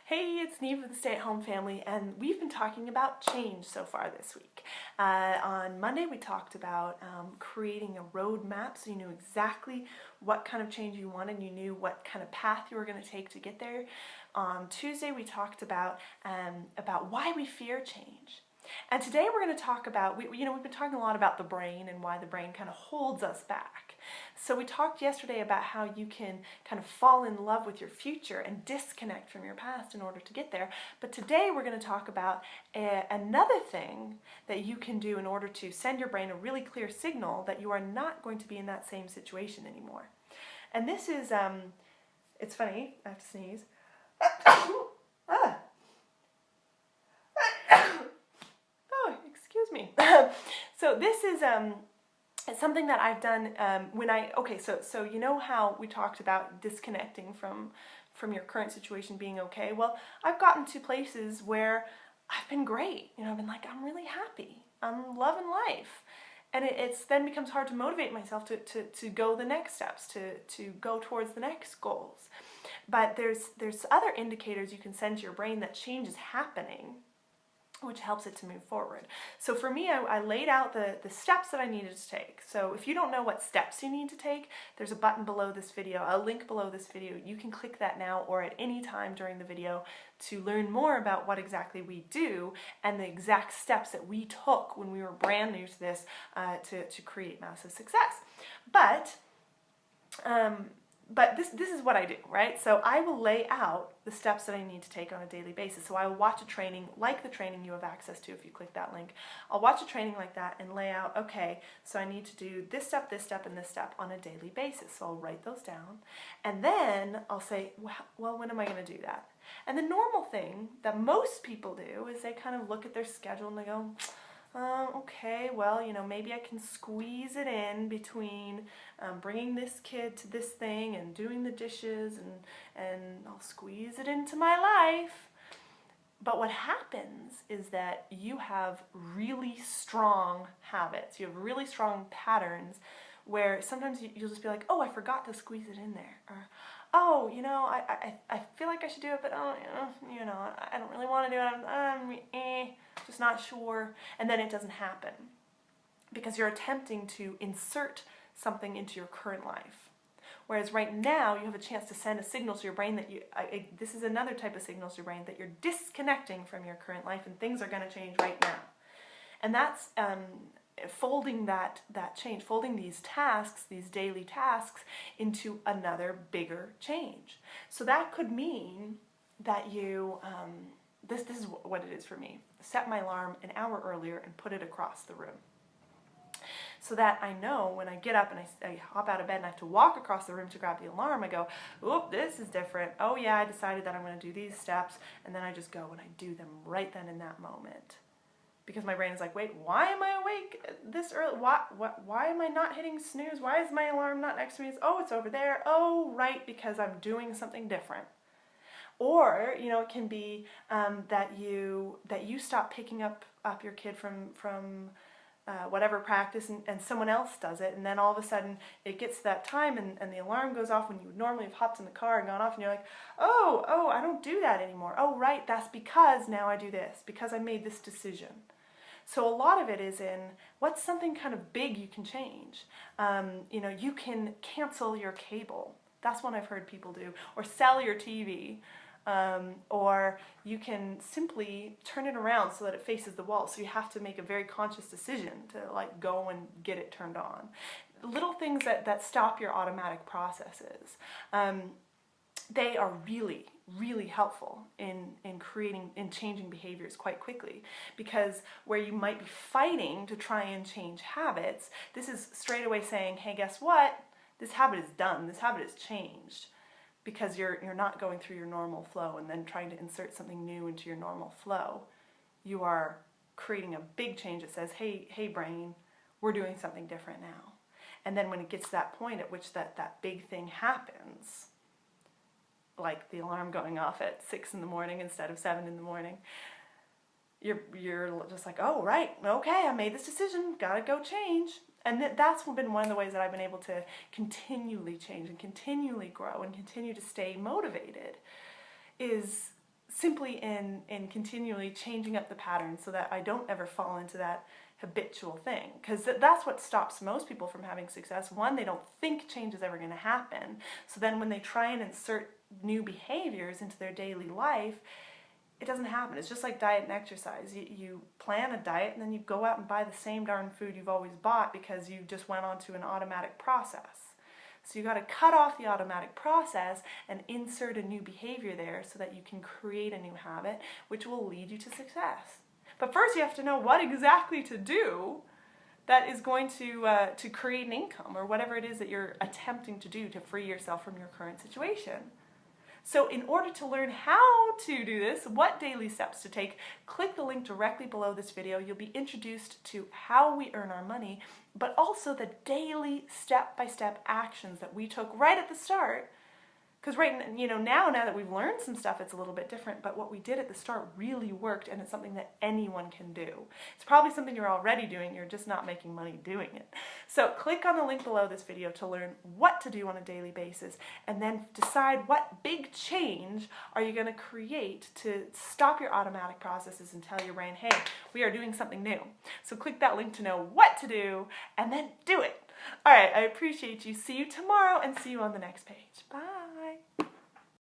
Hey, it's Neve of the Stay-at-Home Family, and we've been talking about change so far this week. On Monday, we talked about creating a roadmap so you knew exactly what kind of change you wanted, and you knew what kind of path you were going to take to get there. On Tuesday, we talked about why we fear change. And today we're going to talk about, we've been talking a lot about the brain and why the brain kind of holds us back. So we talked yesterday about how you can kind of fall in love with your future and disconnect from your past in order to get there. But today we're going to talk about another thing that you can do in order to send your brain a really clear signal that you are not going to be in that same situation anymore. And this is, it's funny, I have to sneeze. Excuse me. So this is something that I've done so you know how we talked about disconnecting from your current situation being okay? Well, I've gotten to places where I've been great. I've been like, I'm really happy. I'm loving life. And it's then becomes hard to motivate myself to go the next steps, to go towards the next goals. But there's other indicators you can send to your brain that change is happening, which helps it to move forward. So for me, I laid out the steps that I needed to take. So if you don't know what steps you need to take, there's a button below this video, a link below this video. You can click that now or at any time during the video to learn more about what exactly we do and the exact steps that we took when we were brand new to this to create massive success. But this is what I do, right? So I will lay out the steps that I need to take on a daily basis. So I will watch a training like the training you have access to if you click that link. I'll watch a training like that and lay out, okay, so I need to do this step, and this step on a daily basis. So I'll write those down. And then I'll say, well, when am I going to do that? And the normal thing that most people do is they kind of look at their schedule and they go, okay, well, maybe I can squeeze it in between bringing this kid to this thing and doing the dishes, and I'll squeeze it into my life. But what happens is that you have really strong habits. You have really strong patterns where sometimes you'll just be like, oh, I forgot to squeeze it in there. Or, oh, I feel like I should do it, but I don't really want to do it. I'm just not sure. And then it doesn't happen because you're attempting to insert something into your current life. Whereas right now you have a chance to send a signal to your brain that this is another type of signal to your brain that you're disconnecting from your current life and things are going to change right now. And that's folding that change, folding these tasks, these daily tasks into another bigger change. So that could mean that you, this is what it is for me, set my alarm an hour earlier and put it across the room. So that I know when I get up and I hop out of bed and I have to walk across the room to grab the alarm, I go, oop, this is different. Oh yeah, I decided that I'm going to do these steps, and then I just go and I do them right then in that moment. Because my brain is like, wait, why am I awake this early? Why am I not hitting snooze? Why is my alarm not next to me? It's over there. Oh, right, because I'm doing something different. Or, it can be that you stop picking up your kid from whatever practice and someone else does it, and then all of a sudden it gets to that time and the alarm goes off when you would normally have hopped in the car and gone off, and you're like, oh, I don't do that anymore. Oh, right, that's because now I do this, because I made this decision. So a lot of it is in what's something kind of big you can change. You can cancel your cable. That's one I've heard people do. Or sell your TV. Or you can simply turn it around so that it faces the wall. So you have to make a very conscious decision to go and get it turned on. Little things that stop your automatic processes. They are really, really helpful in changing behaviors quite quickly, because where you might be fighting to try and change habits, this is straight away saying, hey, guess what? This habit is done. This habit is changed, because you're not going through your normal flow and then trying to insert something new into your normal flow. You are creating a big change that says, hey brain, we're doing something different now. And then when it gets to that point at which that big thing happens, like the alarm going off at 6 in the morning instead of 7 in the morning, you're just like, oh, right, okay, I made this decision, gotta go change. And that's been one of the ways that I've been able to continually change and continually grow and continue to stay motivated, is simply in continually changing up the pattern so that I don't ever fall into that habitual thing, because that's what stops most people from having success. One, they don't think change is ever going to happen, so then when they try and insert new behaviors into their daily life, it doesn't happen. It's just like diet and exercise. You plan a diet and then you go out and buy the same darn food you've always bought because you just went on to an automatic process. So you got to cut off the automatic process and insert a new behavior there so that you can create a new habit, which will lead you to success. But first you have to know what exactly to do that is going to create an income, or whatever it is that you're attempting to do to free yourself from your current situation. So in order to learn how to do this, what daily steps to take, click the link directly below this video. You'll be introduced to how we earn our money, but also the daily step-by-step actions that we took right at the start. Because now that we've learned some stuff, it's a little bit different, but what we did at the start really worked, and it's something that anyone can do. It's probably something you're already doing, you're just not making money doing it. So click on the link below this video to learn what to do on a daily basis, and then decide what big change are you going to create to stop your automatic processes and tell your brain, hey, we are doing something new. So click that link to know what to do, and then do it. All right, I appreciate you. See you tomorrow, and see you on the next page. Bye.